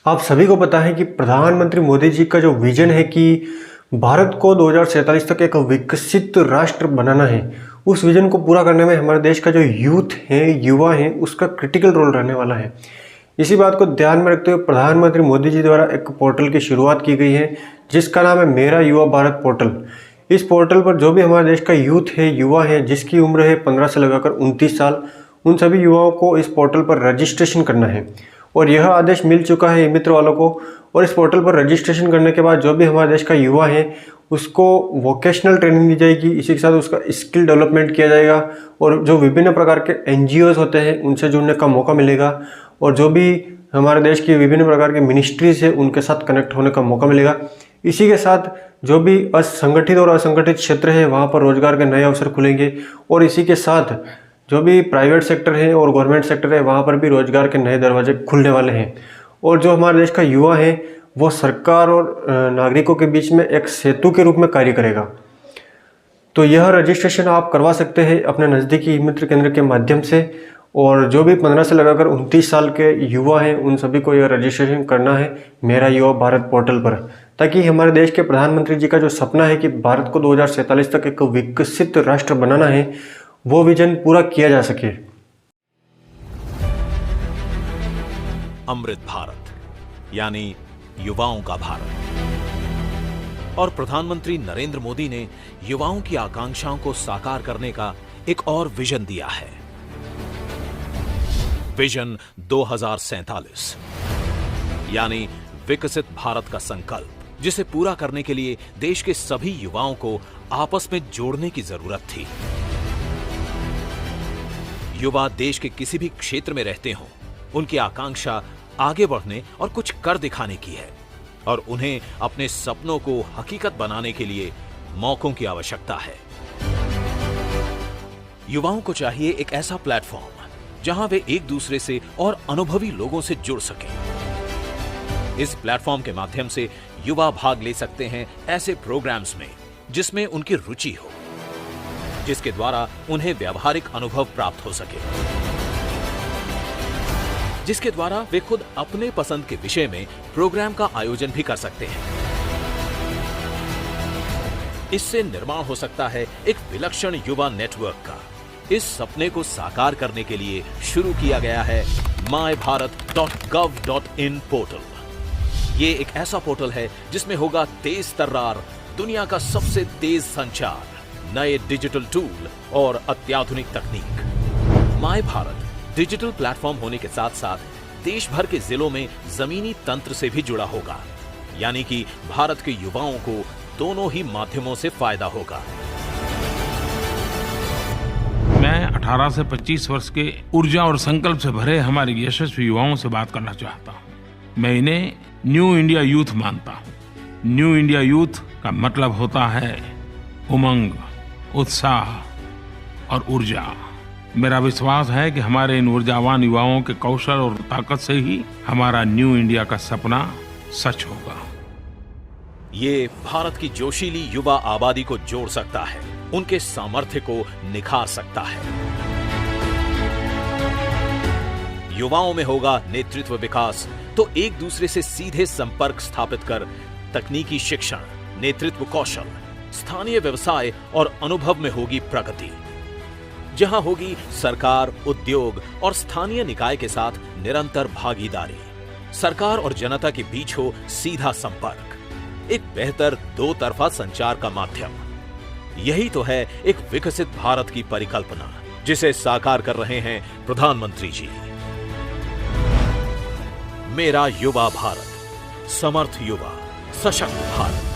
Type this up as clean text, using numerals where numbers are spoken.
आप सभी को पता है कि प्रधानमंत्री मोदी जी का जो विजन है कि भारत को 2047 तक एक विकसित राष्ट्र बनाना है, उस विजन को पूरा करने में हमारे देश का जो यूथ है, युवा है, उसका क्रिटिकल रोल रहने वाला है। इसी बात को ध्यान में रखते हुए प्रधानमंत्री मोदी जी द्वारा एक पोर्टल की शुरुआत की गई है जिसका नाम है मेरा युवा भारत पोर्टल। इस पोर्टल पर जो भी हमारे देश का यूथ है, युवा है, जिसकी उम्र है 15 से लगाकर 29 साल, उन सभी युवाओं को इस पोर्टल पर रजिस्ट्रेशन करना है। और यह आदेश मिल चुका है मित्र वालों को। और इस पोर्टल पर रजिस्ट्रेशन करने के बाद जो भी हमारे देश का युवा है उसको वोकेशनल ट्रेनिंग दी जाएगी, इसी के साथ उसका स्किल डेवलपमेंट किया जाएगा और जो विभिन्न प्रकार के NGOs होते हैं उनसे जुड़ने का मौका मिलेगा और जो भी हमारे देश की विभिन्न प्रकार के मिनिस्ट्रीज है उनके साथ कनेक्ट होने का मौका मिलेगा। इसी के साथ जो भी असंगठित और असंगठित क्षेत्र है वहाँ पर रोजगार के नए अवसर खुलेंगे और इसी के साथ जो भी प्राइवेट सेक्टर है और गवर्नमेंट सेक्टर है वहाँ पर भी रोजगार के नए दरवाजे खुलने वाले हैं। और जो हमारे देश का युवा है वो सरकार और नागरिकों के बीच में एक सेतु के रूप में कार्य करेगा। तो यह रजिस्ट्रेशन आप करवा सकते हैं अपने नज़दीकी मित्र केंद्र के माध्यम से। और जो भी 15 से लगाकर 29 साल के युवा हैं उन सभी को यह रजिस्ट्रेशन करना है मेरा युवा भारत पोर्टल पर, ताकि हमारे देश के प्रधानमंत्री जी का जो सपना है कि भारत को 2047 तक एक विकसित राष्ट्र बनाना है, वो विजन पूरा किया जा सके। अमृत भारत यानी युवाओं का भारत। और प्रधानमंत्री नरेंद्र मोदी ने युवाओं की आकांक्षाओं को साकार करने का एक और विजन दिया है, विजन 2047 यानी विकसित भारत का संकल्प, जिसे पूरा करने के लिए देश के सभी युवाओं को आपस में जोड़ने की जरूरत थी। युवा देश के किसी भी क्षेत्र में रहते हों, उनकी आकांक्षा आगे बढ़ने और कुछ कर दिखाने की है और उन्हें अपने सपनों को हकीकत बनाने के लिए मौकों की आवश्यकता है। युवाओं को चाहिए एक ऐसा प्लेटफॉर्म जहां वे एक दूसरे से और अनुभवी लोगों से जुड़ सकें। इस प्लेटफॉर्म के माध्यम से युवा भाग ले सकते हैं ऐसे प्रोग्राम्स में जिसमें उनकी रुचि हो, जिसके द्वारा उन्हें व्यावहारिक अनुभव प्राप्त हो सके, जिसके द्वारा वे खुद अपने पसंद के विषय में प्रोग्राम का आयोजन भी कर सकते हैं। इससे निर्माण हो सकता है एक विलक्षण युवा नेटवर्क का। इस सपने को साकार करने के लिए शुरू किया गया है mybharat.gov.in पोर्टल। ये एक ऐसा पोर्टल है जिसमें होगा तेज तर्रार दुनिया का सबसे तेज संचार, नए डिजिटल टूल और अत्याधुनिक तकनीक। माय भारत डिजिटल प्लेटफॉर्म होने के साथ साथ देश भर के जिलों में जमीनी तंत्र से भी जुड़ा होगा, यानी कि भारत के युवाओं को दोनों ही माध्यमों से फायदा होगा। मैं 18 से 25 वर्ष के ऊर्जा और संकल्प से भरे हमारे यशस्वी युवाओं से बात करना चाहता हूँ। मैं इन्हें न्यू इंडिया यूथ मानता हूँ। न्यू इंडिया यूथ का मतलब होता है उमंग, उत्साह और ऊर्जा। मेरा विश्वास है कि हमारे इन ऊर्जावान युवाओं के कौशल और ताकत से ही हमारा न्यू इंडिया का सपना सच होगा। ये भारत की जोशीली युवा आबादी को जोड़ सकता है, उनके सामर्थ्य को निखार सकता है। युवाओं में होगा नेतृत्व विकास, तो एक दूसरे से सीधे संपर्क स्थापित कर तकनीकी शिक्षण, नेतृत्व कौशल, स्थानीय व्यवसाय और अनुभव में होगी प्रगति। जहां होगी सरकार, उद्योग और स्थानीय निकाय के साथ निरंतर भागीदारी। सरकार और जनता के बीच हो सीधा संपर्क, एक बेहतर दो तरफा संचार का माध्यम। यही तो है एक विकसित भारत की परिकल्पना, जिसे साकार कर रहे हैं प्रधानमंत्री जी। मेरा युवा भारत, समर्थ युवा, सशक्त भारत।